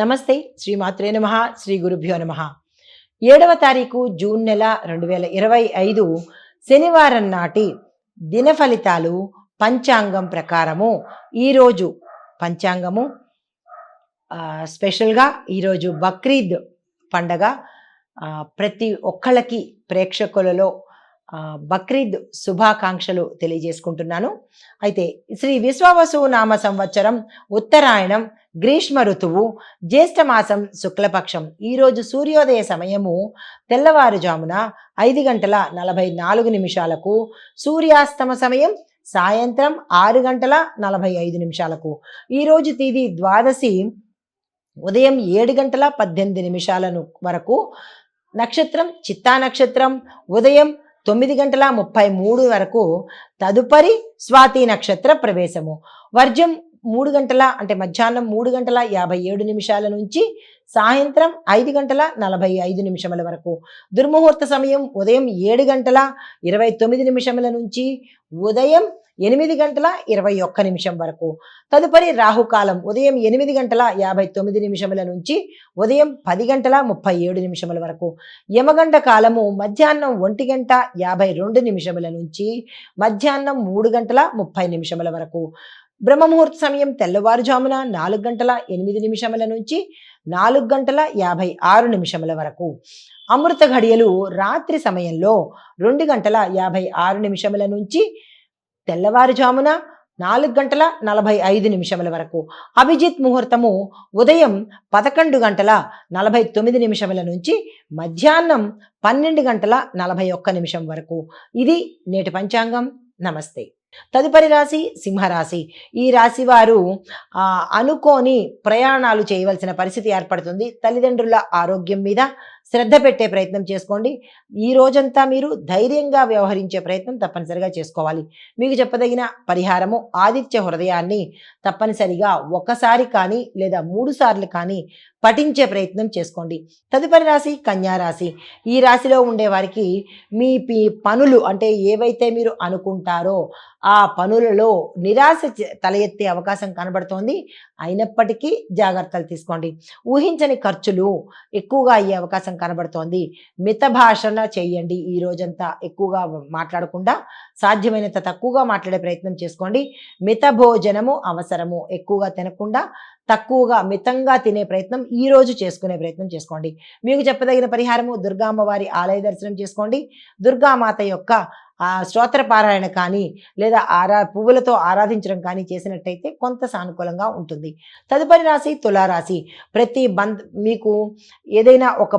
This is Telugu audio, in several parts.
నమస్తే. శ్రీమాత్రే నమః. శ్రీ గురుభ్యో నమః. 7వ తారీఖు జూన్ నెల 2025 శనివారం నాటి దిన ఫలితాలు పంచాంగం ప్రకారము. ఈరోజు పంచాంగము స్పెషల్గా ఈరోజు బక్రీద్ పండగ. ప్రతి ఒక్కళ్ళకి ప్రేక్షకులలో బక్రీద్ శుభాకాంక్షలు తెలియజేసుకుంటున్నాను. అయితే శ్రీ విశ్వావసు నామ సంవత్సరం ఉత్తరాయణం గ్రీష్మ ఋతువు జ్యేష్ఠమాసం శుక్లపక్షం. ఈరోజు సూర్యోదయ సమయము తెల్లవారుజామున 5:44 సూర్యాస్తమ సమయం సాయంత్రం 6:45. ఈరోజు తేదీ ద్వాదశి ఉదయం 7:18 వరకు. నక్షత్రం చిత్తా నక్షత్రం ఉదయం 9:33 వరకు. తదుపరి స్వాతి నక్షత్ర ప్రవేశము. వర్జం 3 గంటల అంటే మధ్యాహ్నం 3:57 నుంచి సాయంత్రం 5:45 వరకు. దుర్ముహూర్త సమయం ఉదయం 7:29 నుంచి ఉదయం 8:21 వరకు. తదుపరి రాహుకాలం ఉదయం 8:59 నుంచి ఉదయం 10:37 వరకు. యమగండ కాలము మధ్యాహ్నం 1:52 నుంచి మధ్యాహ్నం 3:30 వరకు. బ్రహ్మముహూర్త సమయం తెల్లవారుజామున 4:08 నుంచి 4:56 వరకు. అమృత ఘడియలు రాత్రి సమయంలో 2:56 నుంచి తెల్లవారుజామున 4:45 వరకు. అభిజిత్ ముహూర్తము ఉదయం 11:49 నుంచి మధ్యాహ్నం 12:41 వరకు. ఇది నేటి పంచాంగం. నమస్తే. తదుపరి రాశి సింహరాశి. ఈ రాశి వారు అనుకోని ప్రయాణాలు చేయవలసిన పరిస్థితి ఏర్పడుతుంది. తల్లిదండ్రుల ఆరోగ్యం మీద శ్రద్ధ పెట్టే ప్రయత్నం చేసుకోండి. ఈ రోజంతా మీరు ధైర్యంగా వ్యవహరించే ప్రయత్నం తప్పనిసరిగా చేసుకోవాలి. మీకు చెప్పదగిన పరిహారము ఆదిత్య హృదయాన్ని తప్పనిసరిగా ఒకసారి కానీ లేదా 3 సార్లు కానీ పఠించే ప్రయత్నం చేసుకోండి. తదుపరి రాశి కన్యా రాశి. ఈ రాశిలో ఉండే వారికి మీ పనులు అంటే ఏవైతే మీరు అనుకుంటారో ఆ పనులలో నిరాశ తల ఎత్తే అవకాశం కనబడుతోంది. అయినప్పటికీ జాగ్రత్తలు తీసుకోండి. ఊహించని ఖర్చులు ఎక్కువగా అయ్యే అవకాశం కనబడుతోంది. మిత భాషణ చేయండి. ఈ రోజంతా ఎక్కువగా మాట్లాడకుండా సాధ్యమైనంత తక్కువగా మాట్లాడే ప్రయత్నం చేసుకోండి. మిత భోజనము అవసరము. ఎక్కువగా తినకుండా తక్కువగా మితంగా తినే ప్రయత్నం ఈ రోజు చేసుకునే ప్రయత్నం చేసుకోండి. మీకు చెప్పదగిన పరిహారము దుర్గామ్మవారి ఆలయ దర్శనం చేసుకోండి. దుర్గామాత యొక్క స్తోత్ర పారాయణ కానీ లేదా పువ్వులతో ఆరాధించడం కానీ చేసినట్టయితే కొంత సానుకూలంగా ఉంటుంది. తదుపరి రాశి తులారాశి. మీకు ఏదైనా ఒక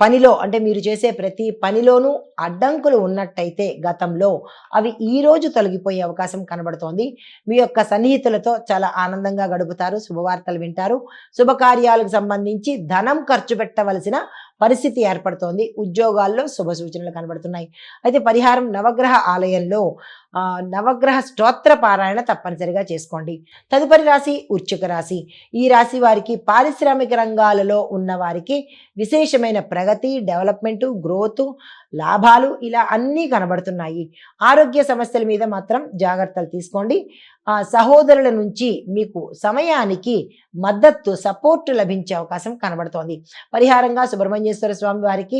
పనిలో అంటే మీరు చేసే ప్రతి పనిలోనూ అడ్డంకులు ఉన్నట్టయితే గతంలో అవి ఈ రోజు తొలగిపోయే అవకాశం కనబడుతోంది. మీ యొక్క సన్నిహితులతో చాలా ఆనందంగా గడుపుతారు. శుభవార్తలు వింటారు. శుభకార్యాలకు సంబంధించి ధనం ఖర్చు పెట్టవలసిన పరిస్థితి ఏర్పడుతోంది. ఉద్యోగాల్లో శుభ సూచనలు కనబడుతున్నాయి. అయితే పరిహారం నవగ్రహ ఆలయంలో నవగ్రహ స్తోత్ర పారాయణ తప్పనిసరిగా చేసుకోండి. తదుపరి రాశి వృశ్చిక రాశి. ఈ రాశి వారికి పారిశ్రామిక రంగాలలో ఉన్న వారికి విశేషమైన ప్రగతి, డెవలప్మెంటు, గ్రోత్, లాభాలు ఇలా అన్నీ కనబడుతున్నాయి. ఆరోగ్య సమస్యల మీద మాత్రం జాగ్రత్తలు తీసుకోండి. సహోదరుల నుంచి మీకు సమయానికి మద్దతు సపోర్ట్ లభించే అవకాశం కనబడుతోంది. పరిహారంగా సుబ్రహ్మణ్యేశ్వర స్వామి వారికి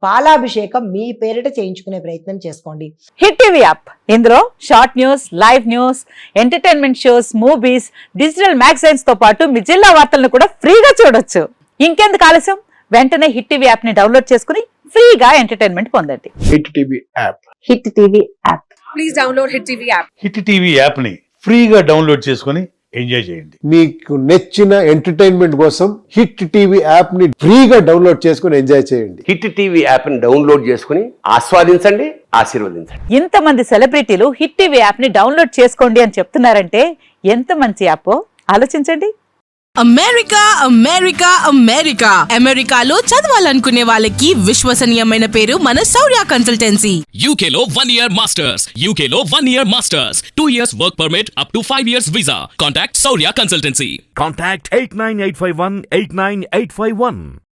పాలాభిషేకం మీ పేరిట చేయించుకునే ప్రయత్నం చేసుకోండి. Hit TV app. ఇందులో short news, live news, entertainment shows, movies, digital magazines తో పాటు మీ జిల్లా వార్తలను కూడా ఫ్రీగా చూడొచ్చు. ఇంకెందుకు ఆలస్యం? వెంటనే హిట్ టీవీ యాప్ ని డౌన్లోడ్ చేసుకుని ఫ్రీగా ఎంటర్టైన్మెంట్ పొందండి. Hit TV app. Hit TV app. Please download hit TV app. Hit TV app ని ఫ్రీగా డౌన్లోడ్ చేసుకుని ఎంజాయ్ చేయండి. మీకు నచ్చిన ఎంటర్టైన్మెంట్ కోసం హిట్ టీవీ యాప్ ని ఫ్రీగా డౌన్లోడ్ చేసుకుని ఎంజాయ్ చేయండి. హిట్ టీవీ యాప్ ని డౌన్లోడ్ చేసుకుని ఆస్వాదించండి, ఆశీర్వదించండి. ఇంతమంది సెలబ్రిటీలు హిట్ టీవీ యాప్ ని డౌన్లోడ్ చేసుకోండి అని చెప్తున్నారంటే ఎంత మంచి యాప్ ఆలోచించండి. అమెరికా అమెరికాలో చదవాలనుకునే వాళ్ళకి విశ్వసనీయమైన పేరు మన శౌర్య కన్సల్టెన్సీ. UK లో 1 year masters. UK లో 1 year masters. 2 years work permit up to 5 years visa. Contact Saurya Consultancy. Contact 89851 89851.